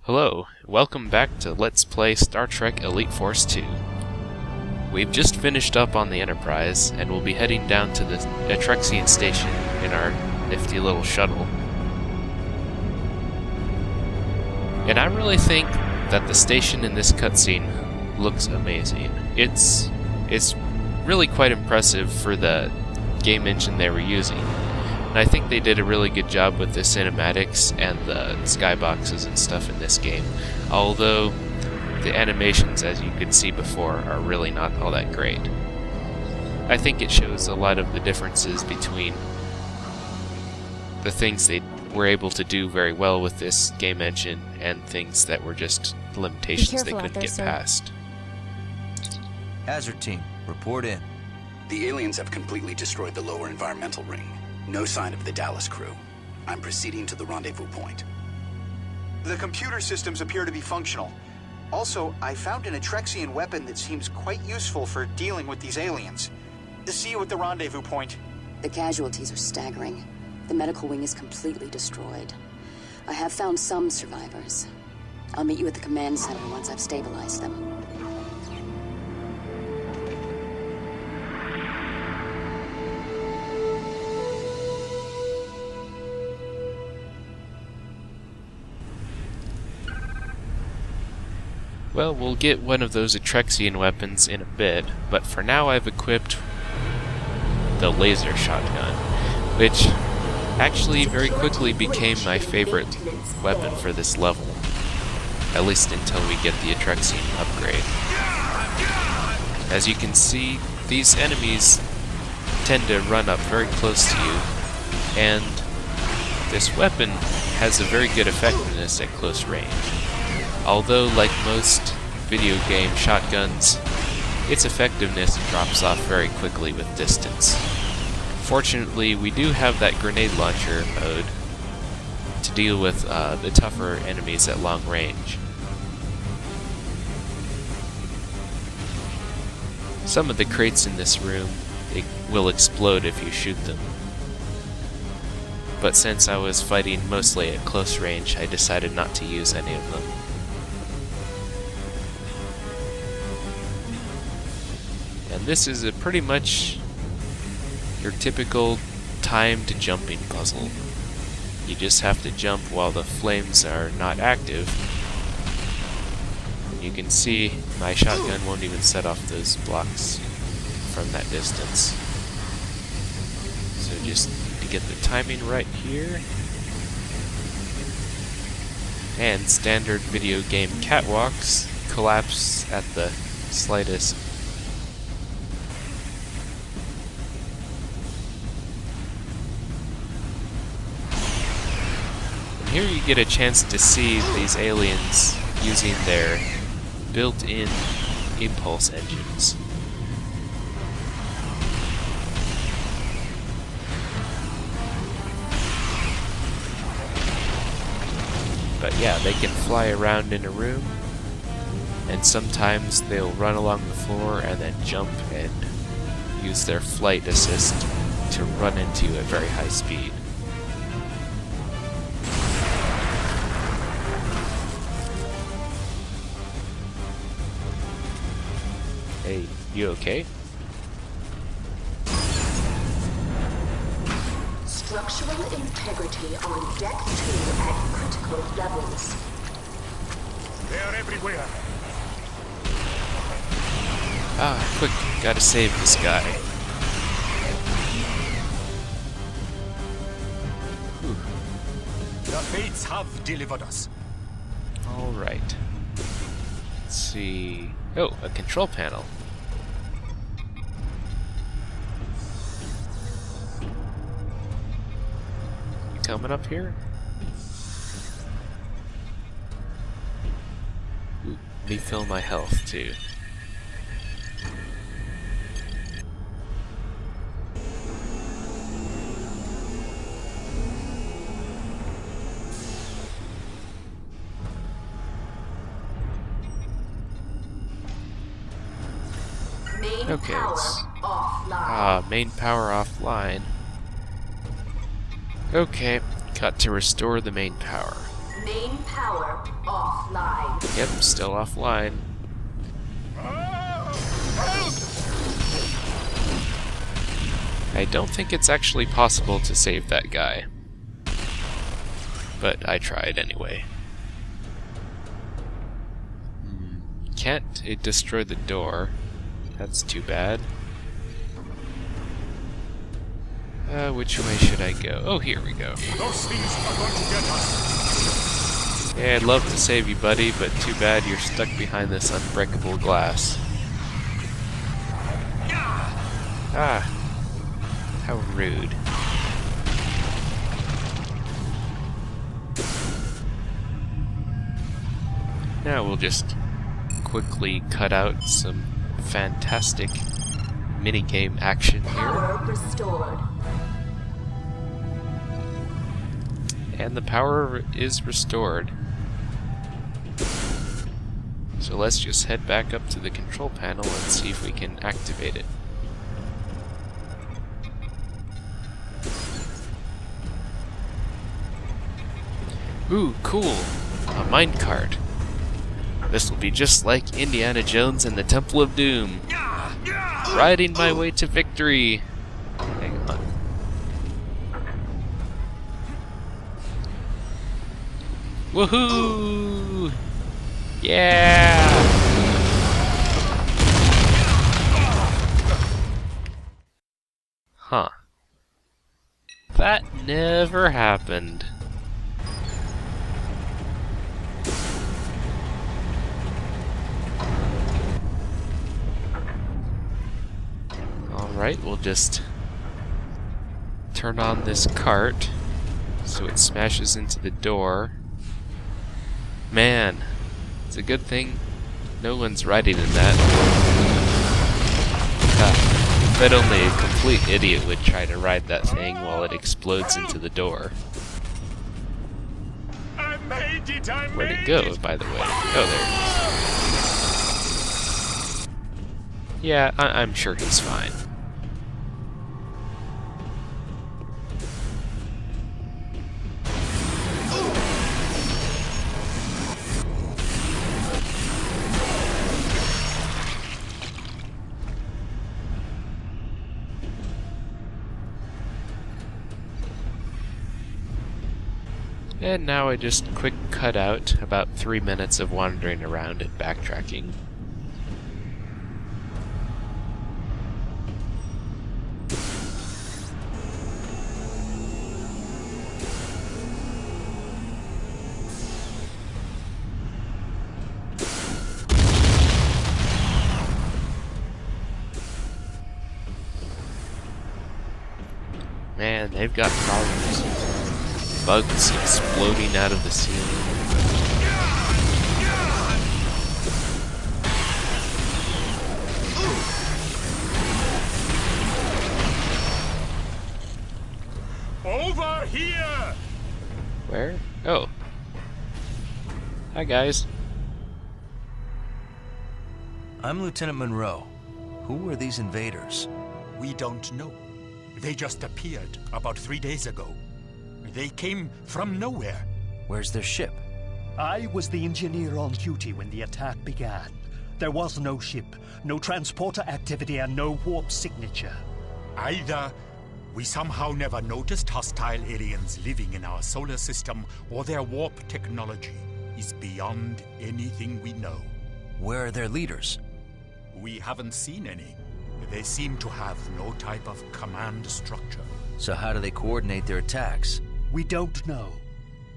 Hello, welcome back to Let's Play Star Trek Elite Force 2. We've just finished up on the Enterprise, and we'll be heading down to the Atrexian station in our nifty little shuttle. And I really think that the station in this cutscene looks amazing. It's really quite impressive for the game engine they were using. And I think they did a really good job with the cinematics and the skyboxes and stuff in this game. Although the animations, as you could see before, are really not all that great. I think it shows a lot of the differences between the things they were able to do very well with this game engine and things that were just limitations they couldn't get past. Hazard team, report in. The aliens have completely destroyed the lower environmental ring. No sign of the Dallas crew. I'm proceeding to the rendezvous point. The computer systems appear to be functional. Also, I found an Atrexian weapon that seems quite useful for dealing with these aliens. See you at the rendezvous point. The casualties are staggering. The medical wing is completely destroyed. I have found some survivors. I'll meet you at the command center once I've stabilized them. Well, we'll get one of those Atrexian weapons in a bit, but for now I've equipped the laser shotgun, which actually very quickly became my favorite weapon for this level, at least until we get the Atrexian upgrade. As you can see, these enemies tend to run up very close to you, and this weapon has a very good effectiveness at close range. Although, like most video game shotguns, its effectiveness drops off very quickly with distance. Fortunately, we do have that grenade launcher mode to deal with the tougher enemies at long range. Some of the crates in this room will explode if you shoot them. But since I was fighting mostly at close range, I decided not to use any of them. And this is pretty much your typical timed jumping puzzle. You just have to jump while the flames are not active. You can see my shotgun won't even set off those blocks from that distance. So just to get the timing right here. And standard video game catwalks collapse at the slightest. Here you get a chance to see these aliens using their built-in impulse engines. But yeah, they can fly around in a room, and sometimes they'll run along the floor and then jump and use their flight assist to run into you at very high speed. Hey, you okay? Structural integrity on deck 2 at critical levels. They are everywhere. Ah, quick, gotta save this guy. Whew. The fates have delivered us. Alright. Let's see. Oh, a control panel. You coming up here? Ooh, refill my health too. Okay, let's... main power offline. Okay, got to restore the main power. Main power offline. Yep, still offline. I don't think it's actually possible to save that guy. But I tried anyway. Can't it destroy the door? That's too bad. Which way should I go? Oh, here we go. Those things are going to get us. Yeah, I'd love to save you, buddy, but too bad you're stuck behind this unbreakable glass. Ah, how rude. Now we'll just quickly cut out some fantastic minigame action here. Power restored. And the power is restored. So let's just head back up to the control panel and see if we can activate it. Ooh, cool! A minecart. This will be just like Indiana Jones and the Temple of Doom. Riding my way to victory! Hang on. Woohoo! Yeah! Huh. That never happened. Alright, we'll just turn on this cart so it smashes into the door. Man, it's a good thing no one's riding in that. I bet only a complete idiot would try to ride that thing while it explodes into the door. I made it, Where'd it go, by the way? Oh, there it is. Yeah, I'm sure he's fine. And now I just quick cut out about 3 minutes of wandering around and backtracking. Man, they've got problems. Bugs exploding out of the ceiling. Over here! Where? Oh. Hi, guys. I'm Lieutenant Monroe. Who were these invaders? We don't know. They just appeared about 3 days ago. They came from nowhere. Where's their ship? I was the engineer on duty when the attack began. There was no ship, no transporter activity, and no warp signature. Either we somehow never noticed hostile aliens living in our solar system, or their warp technology is beyond anything we know. Where are their leaders? We haven't seen any. They seem to have no type of command structure. So how do they coordinate their attacks? We don't know.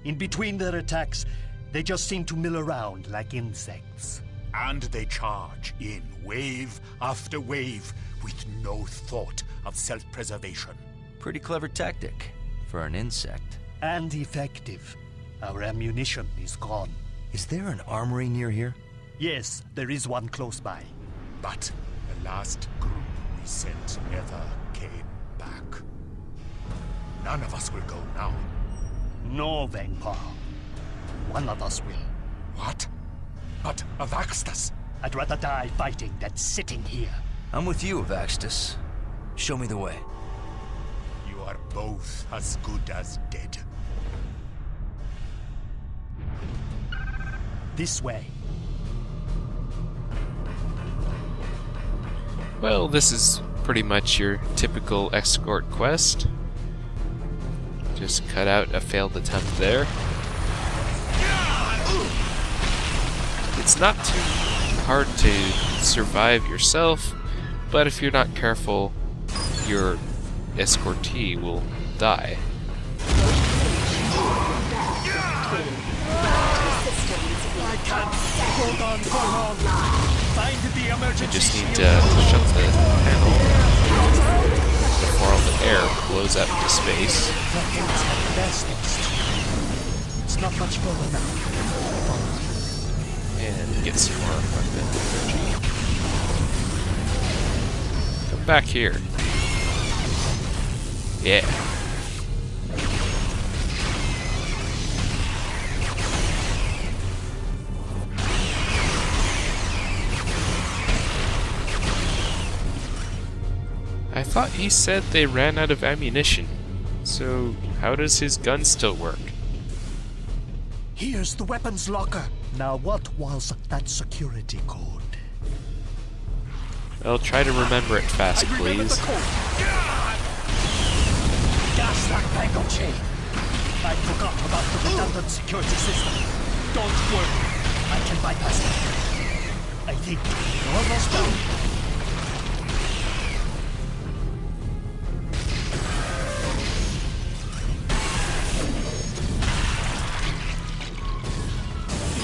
In between their attacks, they just seem to mill around like insects. And they charge in wave after wave with no thought of self-preservation. Pretty clever tactic for an insect. And effective. Our ammunition is gone. Is there an armory near here? Yes, there is one close by. But the last group we sent never came back. None of us will go now. No, Vengpa. One of us will. What? But Avaxtus? I'd rather die fighting than sitting here. I'm with you, Avaxtus. Show me the way. You are both as good as dead. This way. Well, this is pretty much your typical escort quest. Just cut out a failed attempt there. It's not too hard to survive yourself, but if you're not careful, your escortee will die. I can't hold on for long. Find the emergency. You just need to shut the panel before all the air blows out into space. It's not much further now. And get some more weapon energy. Come back here. Yeah. I thought he said they ran out of ammunition. So how does his gun still work? Here's the weapons locker. Now what was that security code? Well, try to remember it fast, please. Gas lock bango chain. I forgot about the redundant security system. Don't worry, I can bypass it. I think we're almost done.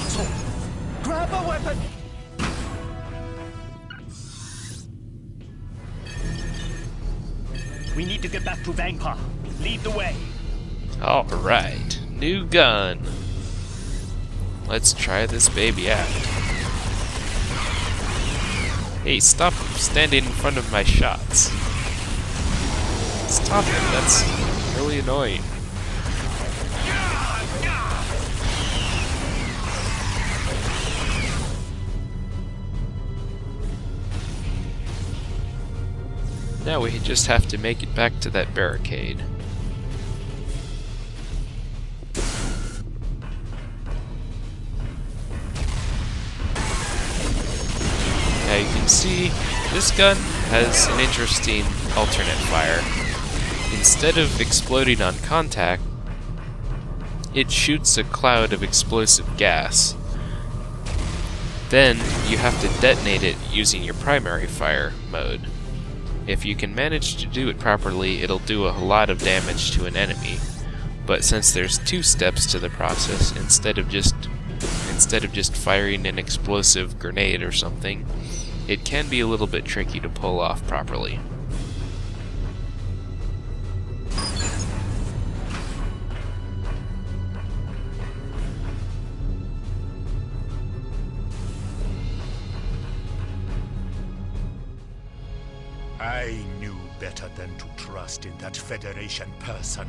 So, grab a weapon. We need to get back to Vangpa. Lead the way. Alright, new gun. Let's try this baby out. Hey, stop standing in front of my shots. Stop it, that's really annoying. Now we just have to make it back to that barricade. Now you can see this gun has an interesting alternate fire. Instead of exploding on contact, it shoots a cloud of explosive gas. Then you have to detonate it using your primary fire mode. If you can manage to do it properly, it'll do a lot of damage to an enemy. But since there's 2 steps to the process, instead of just firing an explosive grenade or something, it can be a little bit tricky to pull off properly. I knew better than to trust in that Federation person.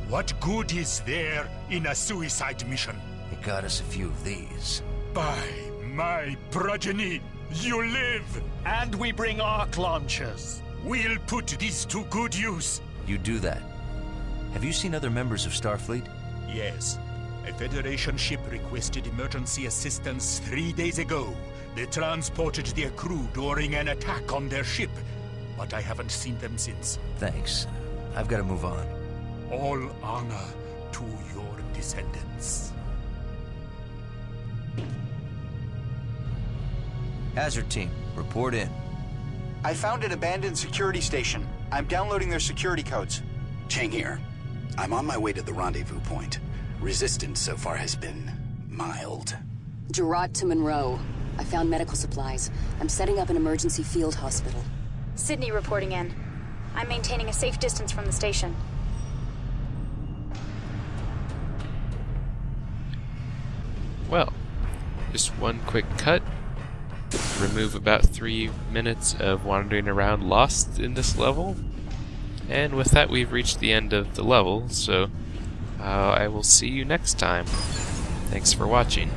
What good is there in a suicide mission? It got us a few of these. By my progeny, you live! And we bring arc launchers. We'll put these to good use. You do that. Have you seen other members of Starfleet? Yes. A Federation ship requested emergency assistance 3 days ago. They transported their crew during an attack on their ship, but I haven't seen them since. Thanks. I've got to move on. All honor to your descendants. Hazard team, report in. I found an abandoned security station. I'm downloading their security codes. Chang here. I'm on my way to the rendezvous point. Resistance so far has been mild. Gerard to Monroe. I found medical supplies. I'm setting up an emergency field hospital. Sydney reporting in. I'm maintaining a safe distance from the station. Well, just one quick cut. Remove about 3 minutes of wandering around lost in this level. And with that, we've reached the end of the level, so I will see you next time. Thanks for watching.